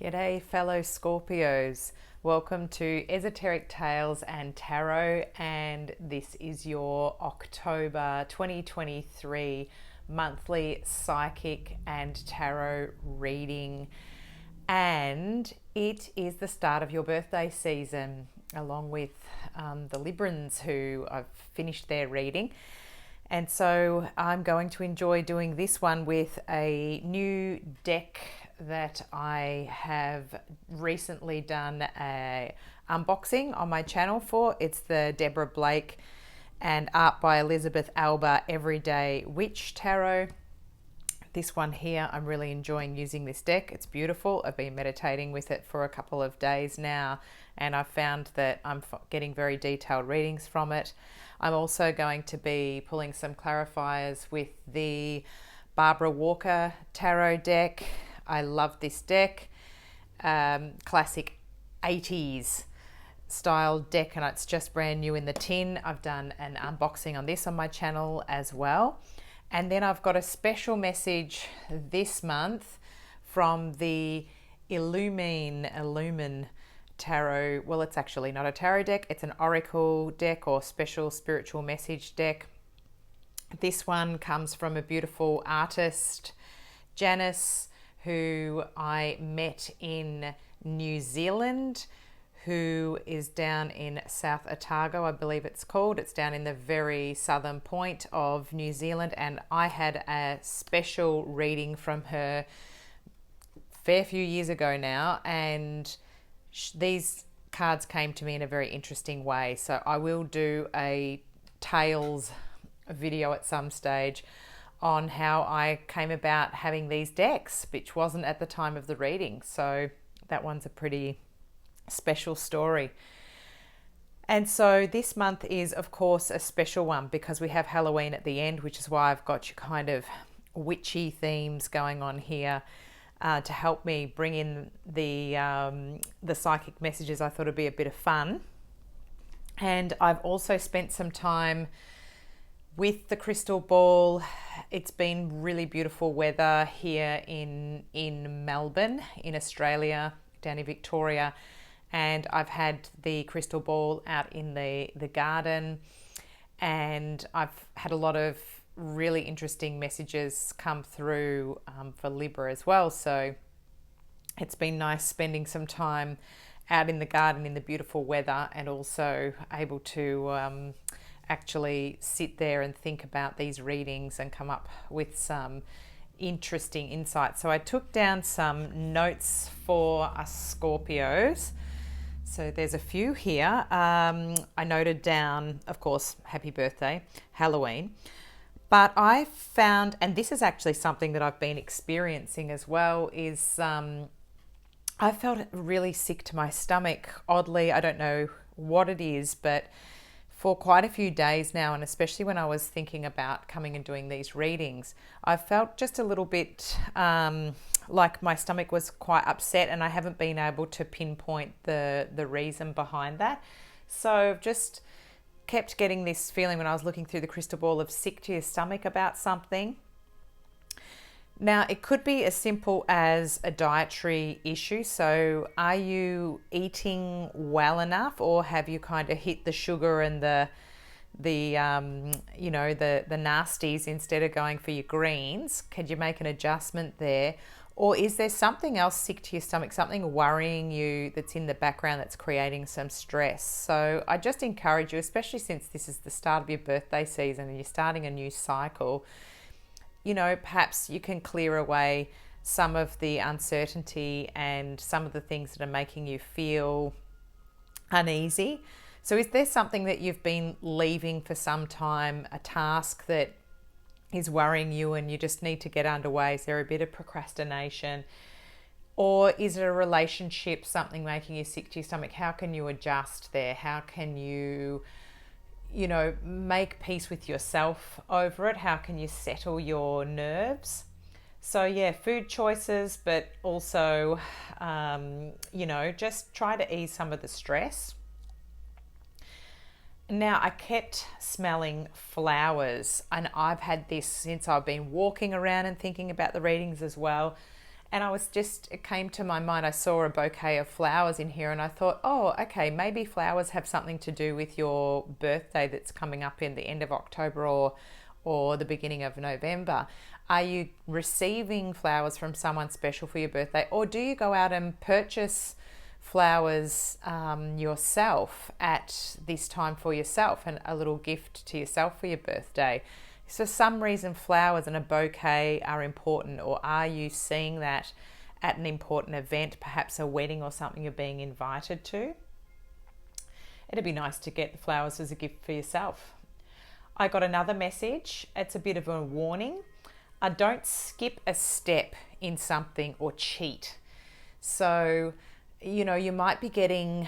G'day fellow Scorpios, welcome to Esoteric Tales and Tarot, and this is your October 2023 monthly psychic and tarot reading, and it is the start of your birthday season along with the Librans who I've finished their reading. And so I'm going to enjoy doing this one with a new deck that I have recently done a unboxing on my channel for. It's the Deborah Blake and art by Elisabeth Alba Everyday Witch Tarot. This one here, I'm really enjoying using this deck. It's beautiful. I've been meditating with it for a couple of days now, and I've found that I'm getting very detailed readings from it. I'm also going to be pulling some clarifiers with the Barbara Walker Tarot deck. I love this deck. Classic 80s style deck, and it's just brand new in the tin. I've done an unboxing on this on my channel as well. And then I've got a special message this month from the Illuminé tarot. Well, it's actually not a tarot deck, it's an oracle deck or special spiritual message deck. This one comes from a beautiful artist, Janice, who I met in New Zealand, who is down in South Otago, I believe it's called. It's down in the very southern point of New Zealand, and I had a special reading from her a fair few years ago now, and these cards came to me in a very interesting way. So I will do a Tales video at some stage on how I came about having these decks, which wasn't at the time of the reading. So that one's a pretty special story. And so this month is, of course, a special one because we have Halloween at the end, which is why I've got you kind of witchy themes going on here to help me bring in the psychic messages. I thought it'd be a bit of fun. And I've also spent some time with the crystal ball. It's been really beautiful weather here in Melbourne, in Australia, down in Victoria, and I've had the crystal ball out in the garden, and I've had a lot of really interesting messages come through for Libra as well. So it's been nice spending some time out in the garden in the beautiful weather, and also able to actually sit there and think about these readings and come up with some interesting insights. So I took down some notes for us Scorpios. So there's a few here. I noted down, of course, happy birthday, Halloween. But I found, and this is actually something that I've been experiencing as well, is I felt really sick to my stomach. Oddly, I don't know what it is, but for quite a few days now, and especially when I was thinking about coming and doing these readings, I felt just a little bit like my stomach was quite upset, and I haven't been able to pinpoint the reason behind that. So I've just kept getting this feeling when I was looking through the crystal ball of sick to your stomach about something. Now, it could be as simple as a dietary issue. So are you eating well enough, or have you kind of hit the sugar and the nasties instead of going for your greens? Could you make an adjustment there? Or is there something else sick to your stomach, something worrying you that's in the background that's creating some stress? So I just encourage you, especially since this is the start of your birthday season and you're starting a new cycle, perhaps you can clear away some of the uncertainty and some of the things that are making you feel uneasy. So is there something that you've been leaving for some time, a task that is worrying you and you just need to get underway? Is there a bit of procrastination? Or is it a relationship, something making you sick to your stomach? How can you adjust there? How can you make peace with yourself over it? How can you settle your nerves? So yeah, food choices, but also, just try to ease some of the stress. Now, I kept smelling flowers, and I've had this since I've been walking around and thinking about the readings as well. And it came to my mind, I saw a bouquet of flowers in here and I thought, oh, okay, maybe flowers have something to do with your birthday that's coming up in the end of October or the beginning of November. Are you receiving flowers from someone special for your birthday, or do you go out and purchase flowers yourself at this time for yourself, and a little gift to yourself for your birthday? So for some reason flowers and a bouquet are important, or are you seeing that at an important event, perhaps a wedding or something you're being invited to? It'd be nice to get the flowers as a gift for yourself. I got another message. It's a bit of a warning. Don't skip a step in something or cheat. So, you might be getting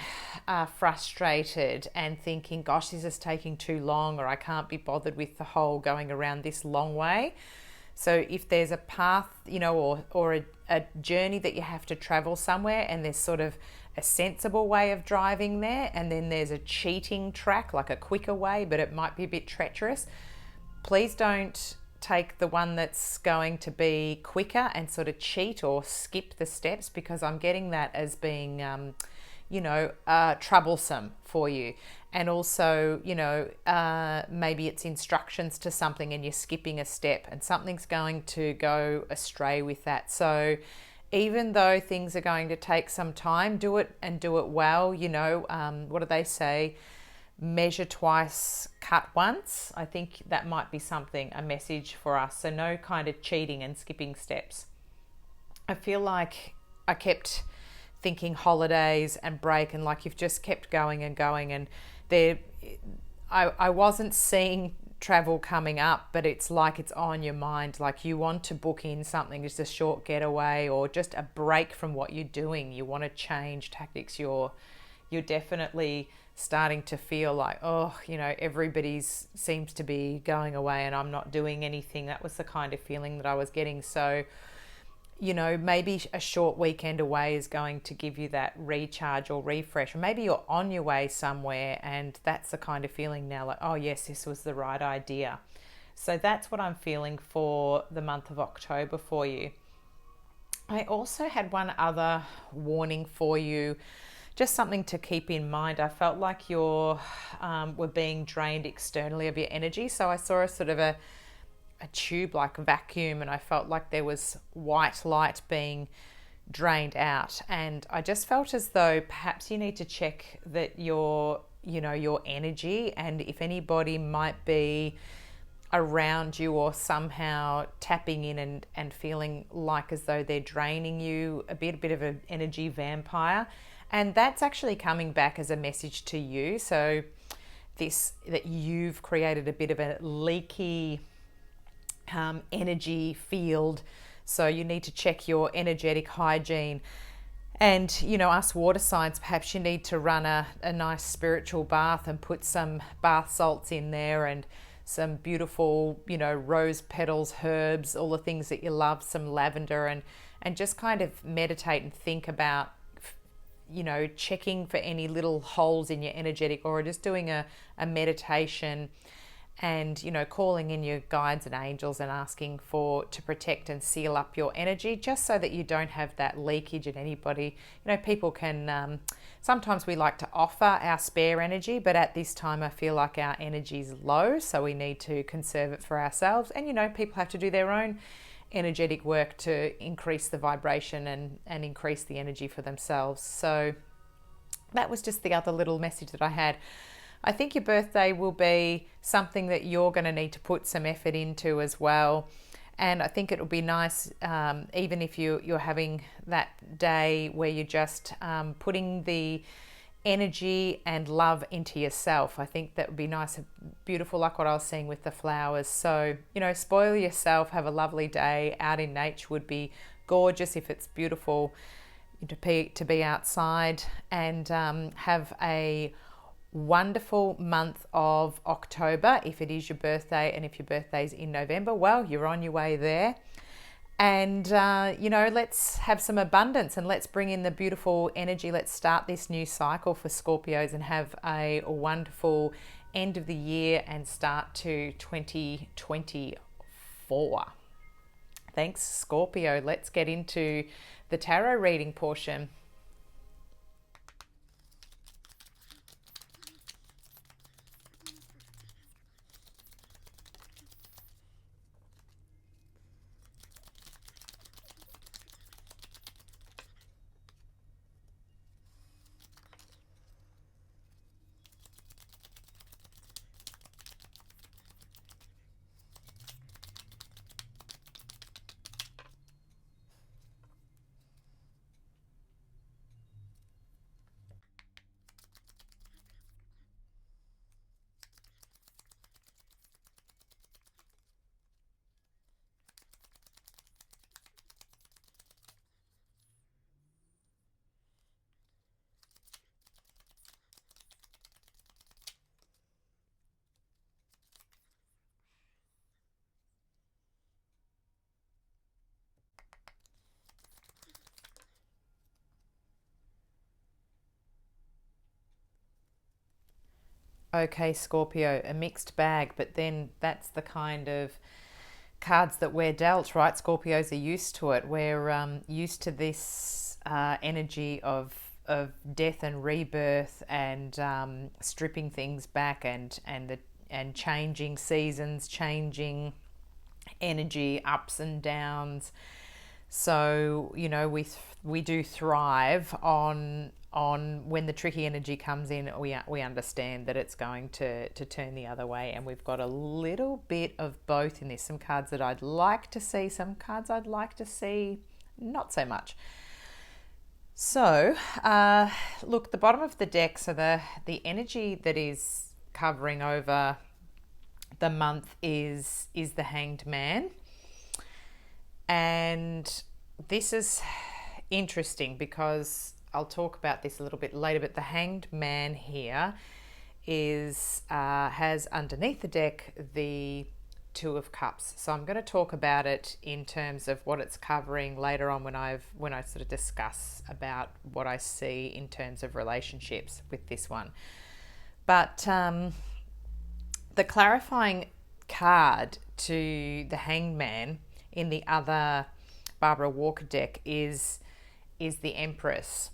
frustrated and thinking, gosh, this is taking too long, or I can't be bothered with the whole going around this long way. So if there's a path, or a journey that you have to travel somewhere, and there's sort of a sensible way of driving there, and then there's a cheating track, like a quicker way, but it might be a bit treacherous, please don't take the one that's going to be quicker and sort of cheat or skip the steps, because I'm getting that as being troublesome for you. And also, maybe it's instructions to something and you're skipping a step and something's going to go astray with that. So even though things are going to take some time, do it and do it well. What do they say? Measure twice, cut once. I think that might be a message for us. So no kind of cheating and skipping steps. I feel like I kept thinking holidays and break, and like you've just kept going and going, and I wasn't seeing travel coming up, but it's like it's on your mind, like you want to book in something, just a short getaway or just a break from what you're doing. You want to change tactics. You're definitely starting to feel like, everybody seems to be going away and I'm not doing anything. That was the kind of feeling that I was getting. So maybe a short weekend away is going to give you that recharge or refresh. Or maybe you're on your way somewhere and that's the kind of feeling now, like, oh yes, this was the right idea. So that's what I'm feeling for the month of October for you. I also had one other warning for you, just something to keep in mind. I felt like you were being drained externally of your energy. So I saw a sort of a tube, like a vacuum, and I felt like there was white light being drained out. And I just felt as though perhaps you need to check that your energy, and if anybody might be around you or somehow tapping in and feeling like as though they're draining you a bit of an energy vampire. And that's actually coming back as a message to you. So that you've created a bit of a leaky energy field. So you need to check your energetic hygiene. And, us water signs, perhaps you need to run a nice spiritual bath and put some bath salts in there and some beautiful, rose petals, herbs, all the things that you love, some lavender, and just kind of meditate and think about, checking for any little holes in your energetic, or just doing a meditation and, calling in your guides and angels and asking to protect and seal up your energy, just so that you don't have that leakage in anybody. People can, sometimes we like to offer our spare energy, but at this time I feel like our energy is low, so we need to conserve it for ourselves. And, people have to do their own energetic work to increase the vibration and increase the energy for themselves. So that was just the other little message that I had. I think your birthday will be something that you're going to need to put some effort into as well. And I think it will be nice, even if you're having that day where you're just putting the energy and love into yourself. I think that would be nice and beautiful, like what I was seeing with the flowers. So, spoil yourself, have a lovely day out in nature would be gorgeous if it's beautiful to be outside, and have a wonderful month of October if it is your birthday. And if your birthday's in November, well, you're on your way there. And, let's have some abundance and let's bring in the beautiful energy. Let's start this new cycle for Scorpios and have a wonderful end of the year and start to 2024. Thanks, Scorpio. Let's get into the tarot reading portion. Okay, Scorpio, a mixed bag, but then that's the kind of cards that we're dealt, right? Scorpios are used to it. We're used to this energy of death and rebirth, and stripping things back, and changing seasons, changing energy, ups and downs. So we do thrive on when the tricky energy comes in. We understand that it's going to turn the other way, and we've got a little bit of both in this. Some cards that I'd like to see, some cards I'd like to see not so much. So look, the bottom of the deck, so the energy that is covering over the month is the Hanged Man. And this is interesting because I'll talk about this a little bit later, but the Hanged Man here has underneath the deck the Two of Cups. So I'm going to talk about it in terms of what it's covering later on when I sort of discuss about what I see in terms of relationships with this one. But the clarifying card to the Hanged Man in the other Barbara Walker deck is the Empress.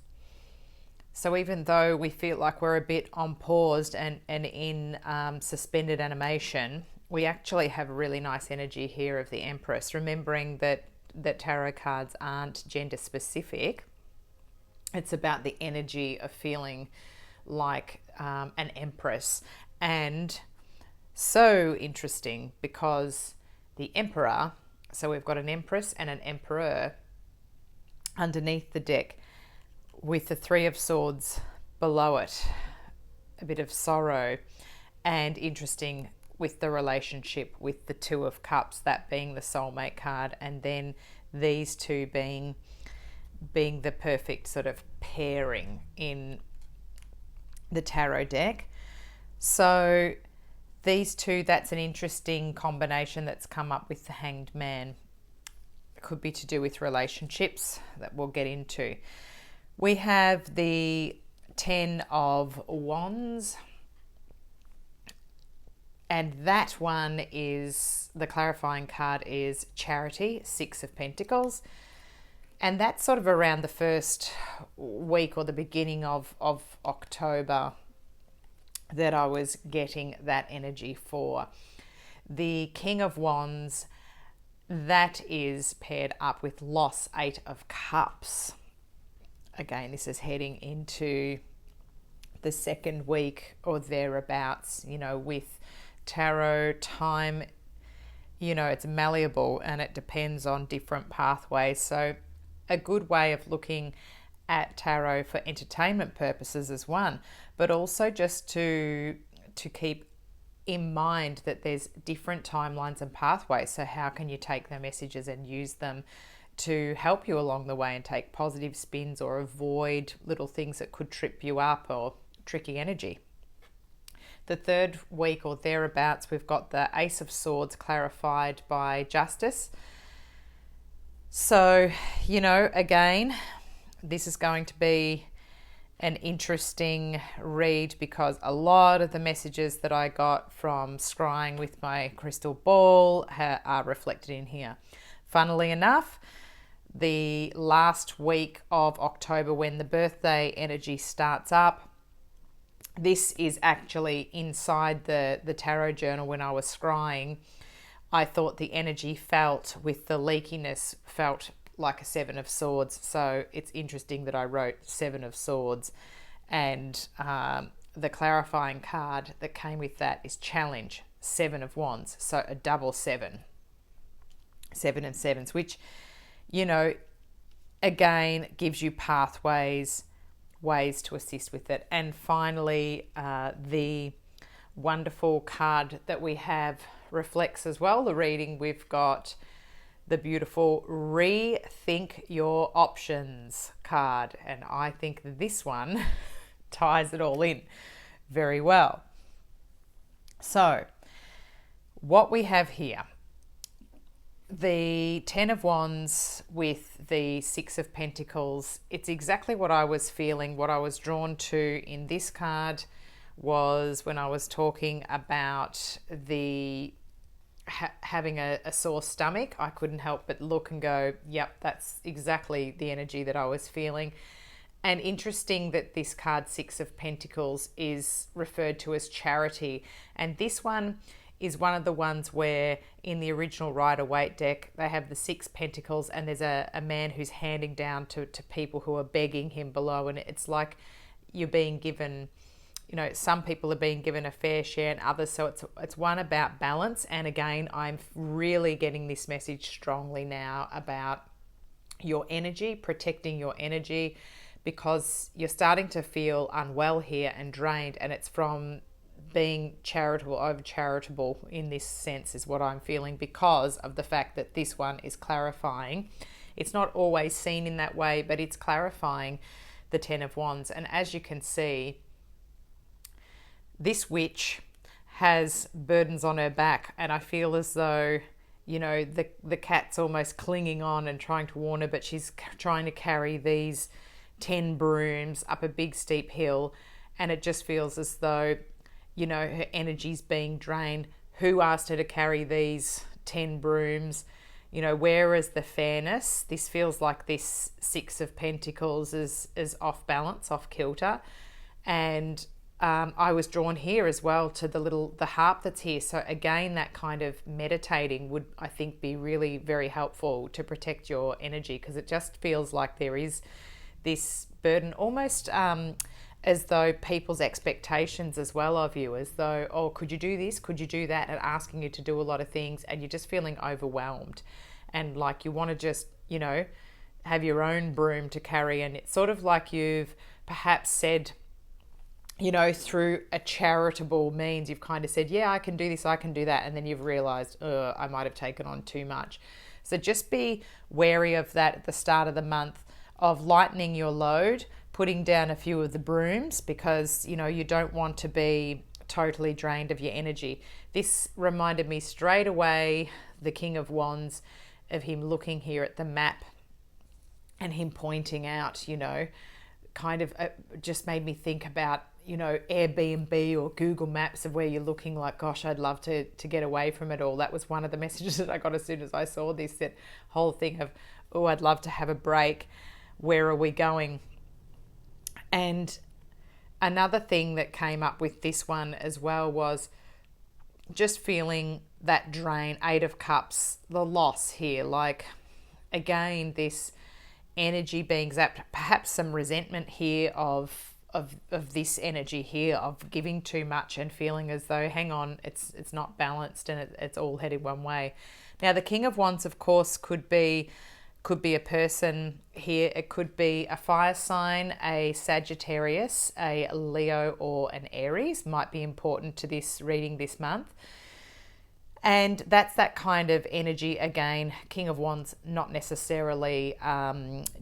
So even though we feel like we're a bit on pause and in suspended animation, we actually have a really nice energy here of the Empress, remembering that tarot cards aren't gender specific. It's about the energy of feeling like an Empress. And so interesting because the Emperor, so we've got an Empress and an Emperor underneath the deck with the Three of Swords below it, a bit of sorrow, and interesting with the relationship with the Two of Cups, that being the soulmate card, and then these two being the perfect sort of pairing in the tarot deck. So these two, that's an interesting combination that's come up with the Hanged Man. It could be to do with relationships that we'll get into. We have the Ten of Wands, and that one is, the clarifying card is Charity, Six of Pentacles. And that's sort of around the first week or the beginning of October that I was getting that energy for. The King of Wands, that is paired up with Loss, Eight of Cups. Again, this is heading into the second week or thereabouts, with tarot time, it's malleable and it depends on different pathways. So a good way of looking at tarot for entertainment purposes is one, but also just to keep in mind that there's different timelines and pathways. So how can you take the messages and use them to help you along the way and take positive spins or avoid little things that could trip you up or tricky energy? The third week or thereabouts, we've got the Ace of Swords clarified by Justice. So, again, this is going to be an interesting read because a lot of the messages that I got from scrying with my crystal ball are reflected in here. Funnily enough, the last week of October, when the birthday energy starts up, this is actually inside the tarot journal. When I was scrying, I thought the energy felt, with the leakiness, felt like a Seven of Swords. So it's interesting that I wrote Seven of Swords, and the clarifying card that came with that is Challenge, Seven of Wands. So a double seven, 7 and 7s, which, you know, again, gives you pathways, ways to assist with it. And finally, the wonderful card that we have reflects as well the reading. We've got the beautiful Rethink Your Options card, and I think this one ties it all in very well. So what we have here, the Ten of Wands with the Six of Pentacles, it's exactly what I was feeling. What I was drawn to in this card was when I was talking about the having a sore stomach. I couldn't help but look and go, yep, that's exactly the energy that I was feeling. And interesting that this card, Six of Pentacles, is referred to as charity. And this one is one of the ones where in the original Rider-Waite deck, they have the Six Pentacles, and there's a man who's handing down to people who are begging him below. And it's like you're being given, you know, some people are being given a fair share and others. So it's one about balance. And again, I'm really getting this message strongly now about your energy, protecting your energy, because you're starting to feel unwell here and drained, and it's from being charitable over charitable in this sense is what I'm feeling, because of the fact that this one is clarifying. It's not always seen in that way, but it's clarifying the Ten of Wands. And as you can see, this witch has burdens on her back, and I feel as though, you know, the cat's almost clinging on and trying to warn her, but she's trying to carry these 10 brooms up a big steep hill, and it just feels as though, you know, her energy's being drained. Who asked her to carry these 10 brooms? You know, where is the fairness? This feels like this Six of Pentacles is off balance, off kilter. And I was drawn here as well to the harp that's here. So again, that kind of meditating would, I think, be really very helpful to protect your energy, because it just feels like there is this burden, almost as though people's expectations as well of you, as though, oh, could you do this? Could you do that? And asking you to do a lot of things, and you're just feeling overwhelmed. And like you want to just, you know, have your own broom to carry. And it's sort of like you've perhaps said, you know, through a charitable means, you've kind of said, yeah, I can do this, I can do that. And then you've realized, I might have taken on too much. So just be wary of that at the start of the month, of lightening your load, putting down a few of the brooms, because, you know, you don't want to be totally drained of your energy. This reminded me straight away, the King of Wands, of him looking here at the map and him pointing out, you know, kind of just made me think about, you know, Airbnb or Google Maps, of where you're looking like, gosh, I'd love to get away from it all. That was one of the messages that I got as soon as I saw this, that whole thing of, oh, I'd love to have a break. Where are we going? And another thing that came up with this one as well was just feeling that drain, Eight of Cups, the loss here. Like, again, this energy being zapped, perhaps some resentment here of this energy here of giving too much and feeling as though, hang on, it's not balanced and it's all headed one way. Now, the King of Wands, of course, could be a person here. It could be a fire sign, a Sagittarius, a Leo, or an Aries might be important to this reading this month. And that's that kind of energy. Again, King of Wands, not necessarily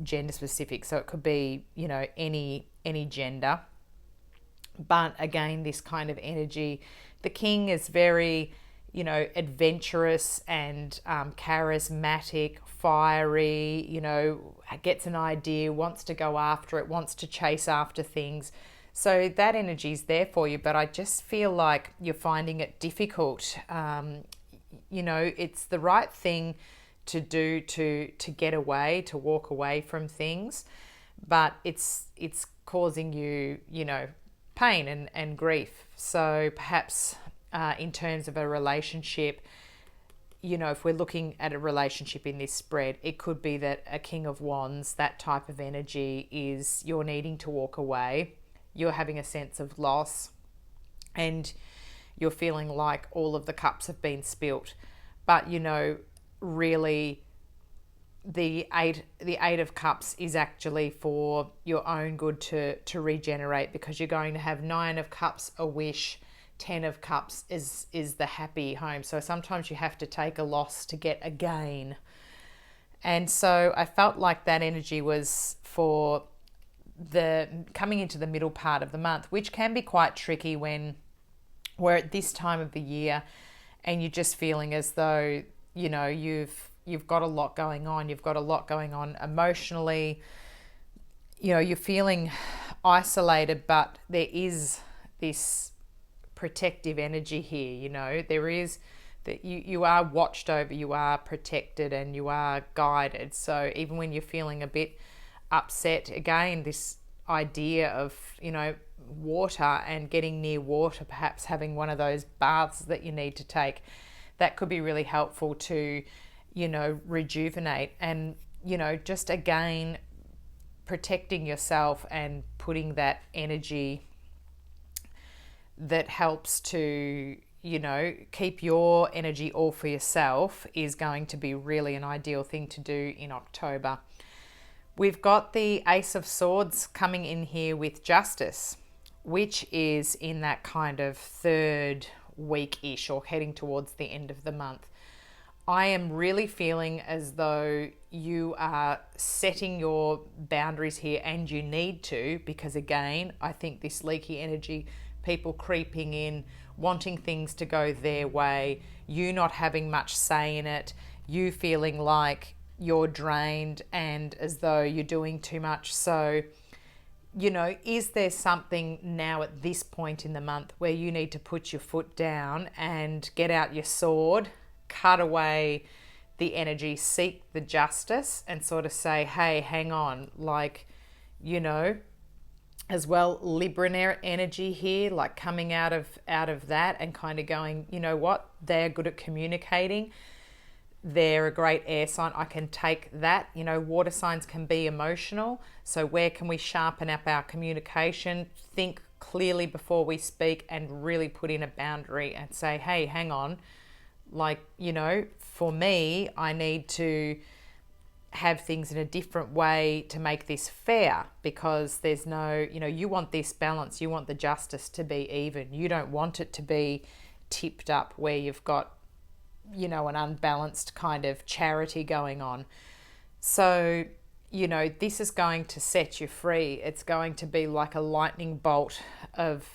gender specific. So it could be, you know, any gender. But again, this kind of energy. The King is very, you know, adventurous and charismatic, fiery, you know, gets an idea, wants to go after it, wants to chase after things. So that energy is there for you, but I just feel like you're finding it difficult. You know, it's the right thing to do to get away, to walk away from things, but it's causing you, pain and grief. So perhaps in terms of a relationship, if we're looking at a relationship in this spread, it could be that a King of Wands, that type of energy, is you're needing to walk away, you're having a sense of loss, and you're feeling like all of the cups have been spilt. But really the eight of cups is actually for your own good to regenerate, because you're going to have 9 of cups, a wish, 10 of cups is the happy home. So sometimes you have to take a loss to get a gain. And so I felt like that energy was for the coming into the middle part of the month, which can be quite tricky when we're at this time of the year and you're just feeling as though, you've got a lot going on. You've got a lot going on emotionally. You're feeling isolated, but there is this protective energy here. There is that you are watched over, you are protected, and you are guided. So even when you're feeling a bit upset, again, this idea of water and getting near water, perhaps having one of those baths that you need to take, that could be really helpful to rejuvenate and just again protecting yourself and putting that energy that helps to, keep your energy all for yourself is going to be really an ideal thing to do in October. We've got the Ace of Swords coming in here with Justice, which is in that kind of third week-ish or heading towards the end of the month. I am really feeling as though you are setting your boundaries here, and you need to, because again, I think this leaky energy, people creeping in, wanting things to go their way, you not having much say in it, you feeling like you're drained and as though you're doing too much. So, is there something now at this point in the month where you need to put your foot down and get out your sword, cut away the energy, seek the justice, and sort of say, hey, hang on, as well, Libra energy here, like coming out of that and kind of going, what, they're good at communicating, they're a great air sign, I can take that. Water signs can be emotional, so where can we sharpen up our communication, think clearly before we speak, and really put in a boundary and say, hey, hang on, for me, I need to have things in a different way to make this fair, because there's no, you want this balance, you want the justice to be even, you don't want it to be tipped up where you've got, an unbalanced kind of charity going on. So, this is going to set you free. It's going to be like a lightning bolt of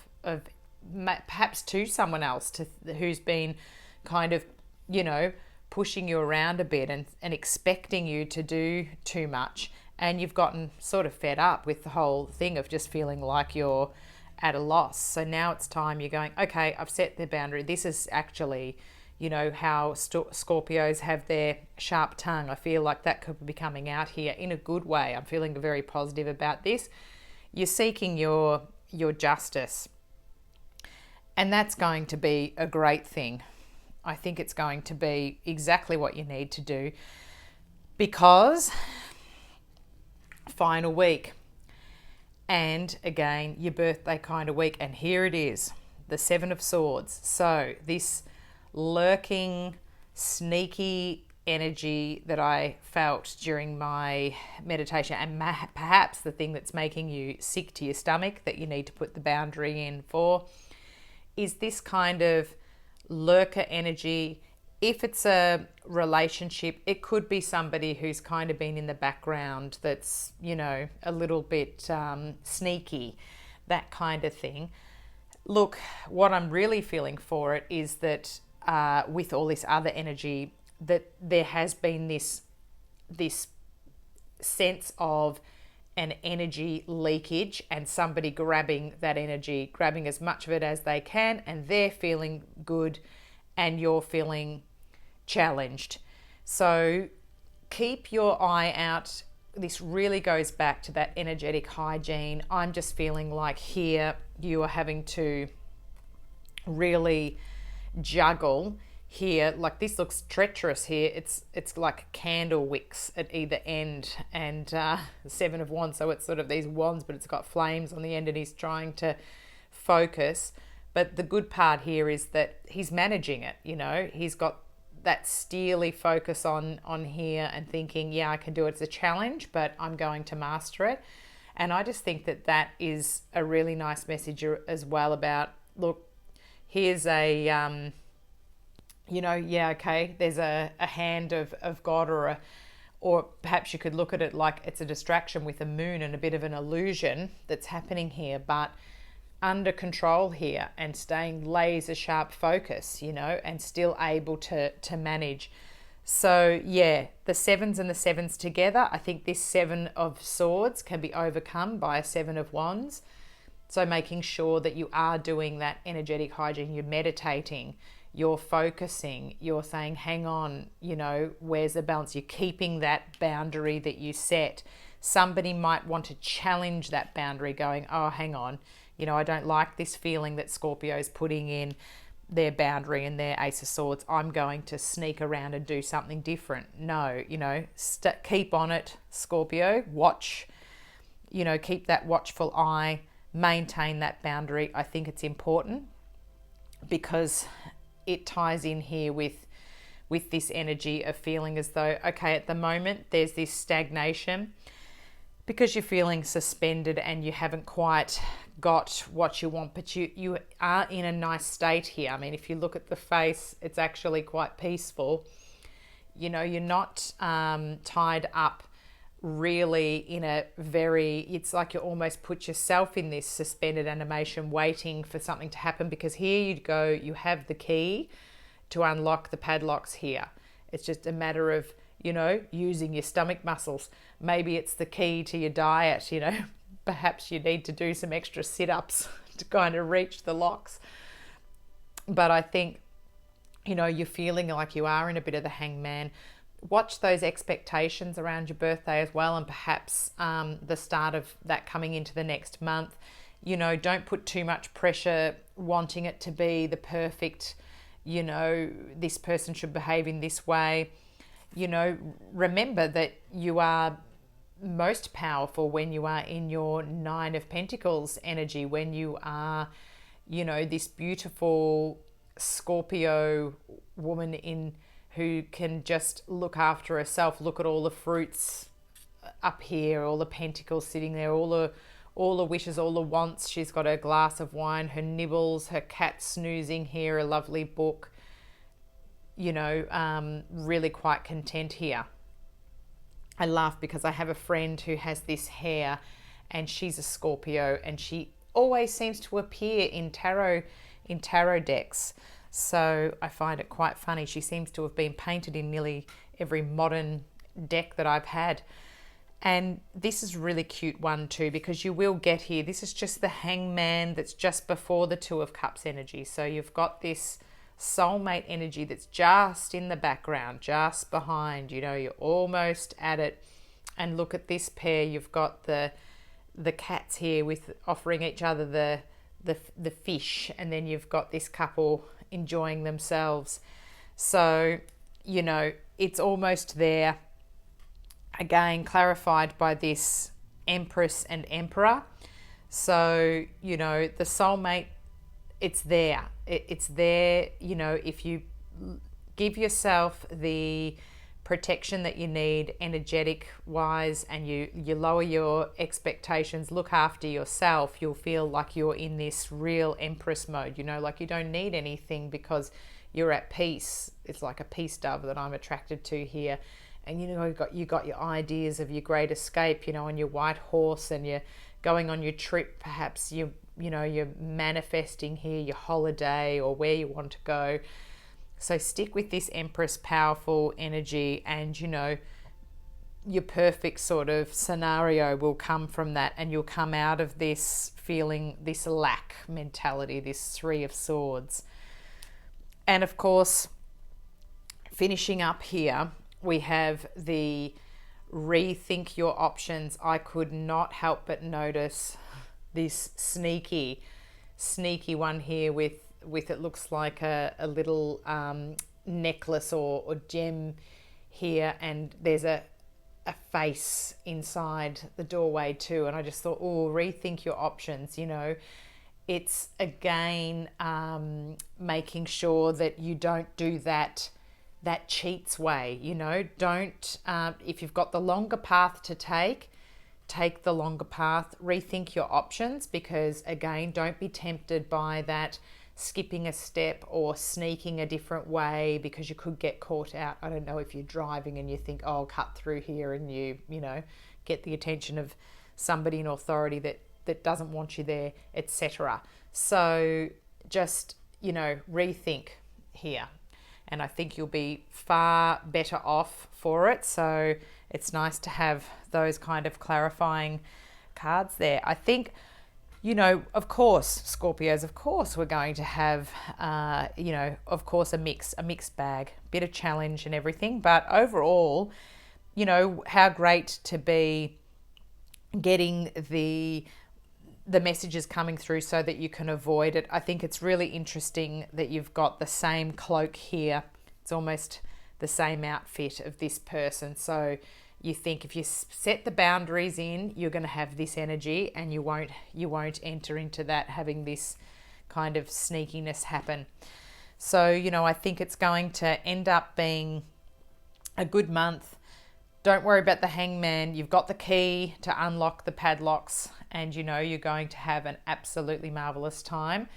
perhaps to someone else who's been kind of, pushing you around a bit and expecting you to do too much, and you've gotten sort of fed up with the whole thing of just feeling like you're at a loss. So now it's time, you're going, okay, I've set the boundary. This is actually, how Scorpios have their sharp tongue. I feel like that could be coming out here in a good way. I'm feeling very positive about this. You're seeking your justice, and that's going to be a great thing. I think it's going to be exactly what you need to do, because final week, and again, your birthday kind of week, and here it is, the 7 of Swords. So this lurking, sneaky energy that I felt during my meditation, and perhaps the thing that's making you sick to your stomach that you need to put the boundary in for, is this kind of lurker energy. If it's a relationship, it could be somebody who's kind of been in the background that's, a little bit sneaky, that kind of thing. Look, what I'm really feeling for it is that with all this other energy, that there has been this sense of an energy leakage and somebody grabbing that energy, grabbing as much of it as they can, and they're feeling good and you're feeling challenged. So keep your eye out. This really goes back to that energetic hygiene. I'm just feeling like here you are having to really juggle here. Like this looks treacherous here. It's like candle wicks at either end, and Seven of Wands, so it's sort of these wands, but it's got flames on the end, and he's trying to focus. But the good part here is that he's managing it. You know, he's got that steely focus on here and thinking, yeah, I can do it. It's a challenge, but I'm going to master it. And I just think that that is a really nice message as well about, look, here's a you know, yeah, okay, there's a hand of God, or perhaps you could look at it like it's a distraction with a moon and a bit of an illusion that's happening here, but under control here and staying laser sharp focus, you know, and still able to manage. So yeah, the sevens and the sevens together, I think this Seven of Swords can be overcome by a Seven of Wands. So making sure that you are doing that energetic hygiene, you're meditating, you're focusing, you're saying, hang on, you know, where's the balance? You're keeping that boundary that you set. Somebody might want to challenge that boundary, going, oh, hang on, you know, I don't like this feeling that Scorpio's putting in their boundary and their Ace of Swords. I'm going to sneak around and do something different. No, you know, keep on it, Scorpio. Watch, you know, keep that watchful eye, maintain that boundary. I think it's important because it ties in here with this energy of feeling as though, okay, at the moment there's this stagnation because you're feeling suspended and you haven't quite got what you want, but you are in a nice state here. I mean, if you look at the face, it's actually quite peaceful. You know, you're not tied up really in a very, it's like you almost put yourself in this suspended animation waiting for something to happen, because here you'd go, you have the key to unlock the padlocks here. It's just a matter of, you know, using your stomach muscles. Maybe it's the key to your diet, you know. Perhaps you need to do some extra sit-ups to kind of reach the locks. But I think, you know, you're feeling like you are in a bit of the hangman. Watch those expectations around your birthday as well, and perhaps the start of that coming into the next month. You know, don't put too much pressure wanting it to be the perfect, you know, this person should behave in this way. You know, remember that you are most powerful when you are in your Nine of Pentacles energy, when you are, you know, this beautiful Scorpio woman who can just look after herself. Look at all the fruits up here, all the pentacles sitting there, all the wishes, all the wants. She's got her glass of wine, her nibbles, her cat snoozing here, a lovely book. You know, really quite content here. I laugh because I have a friend who has this hair, and she's a Scorpio, and she always seems to appear in tarot decks. So I find it quite funny. She seems to have been painted in nearly every modern deck that I've had. And this is a really cute one too, because you will get here. This is just the Hangman that's just before the Two of Cups energy. So you've got this soulmate energy that's just in the background, just behind, you know, you're almost at it. And look at this pair. You've got the cats here with offering each other the fish, and then you've got this couple enjoying themselves. So, you know, it's almost there. Again, clarified by this Empress and Emperor. So, you know, the soulmate, it's there. It's there, you know, if you give yourself the protection that you need energetic wise, and you lower your expectations, look after yourself, you'll feel like you're in this real Empress mode, you know, like you don't need anything because you're at peace. It's like a peace dove that I'm attracted to here. And you know, you got your ideas of your great escape, you know, on your white horse, and you're going on your trip. Perhaps you're manifesting here your holiday or where you want to go. So stick with this Empress powerful energy, and you know, your perfect sort of scenario will come from that, and you'll come out of this feeling this lack mentality, this Three of Swords. And of course, finishing up here we have the rethink your options. I could not help but notice this sneaky one here with it looks like a little necklace or gem here, and there's a face inside the doorway too. And I just thought, oh, rethink your options. You know, it's again making sure that you don't do that cheats way. You know, don't if you've got the longer path to take the longer path. Rethink your options, because again, don't be tempted by that skipping a step or sneaking a different way, because you could get caught out. I don't know, if you're driving and you think, oh, I'll cut through here, and you know, get the attention of somebody in authority that doesn't want you there, etc. So just, you know, rethink here, and I think you'll be far better off for it. So it's nice to have those kind of clarifying cards there. I think, you know, of course, Scorpios, of course, we're going to have, you know, of course, a mixed bag, bit of challenge and everything. But overall, you know, how great to be getting the messages coming through so that you can avoid it. I think it's really interesting that you've got the same cloak here. It's almost the same outfit of this person. So you think if you set the boundaries in, you're going to have this energy, and you won't enter into that having this kind of sneakiness happen. So, you know, I think it's going to end up being a good month. Don't worry about the Hangman. You've got the key to unlock the padlocks, and you know you're going to have an absolutely marvelous time.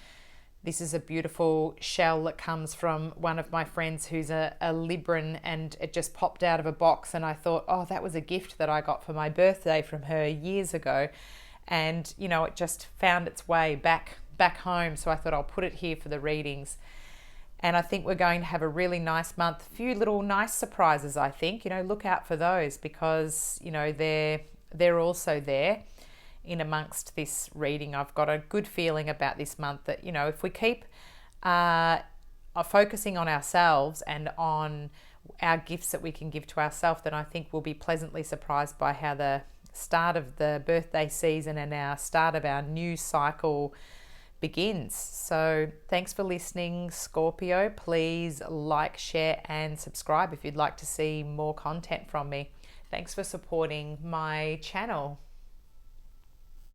This is a beautiful shell that comes from one of my friends who's a Libran, and it just popped out of a box, and I thought, oh, that was a gift that I got for my birthday from her years ago. And, you know, it just found its way back home. So I thought I'll put it here for the readings. And I think we're going to have a really nice month. A few little nice surprises, I think. You know, look out for those, because, you know, they're also there in amongst this reading. I've got a good feeling about this month that, you know, if we keep focusing on ourselves and on our gifts that we can give to ourselves, then I think we'll be pleasantly surprised by how the start of the birthday season and our start of our new cycle begins. So thanks for listening, Scorpio. Please like, share and subscribe if you'd like to see more content from me. Thanks for supporting my channel.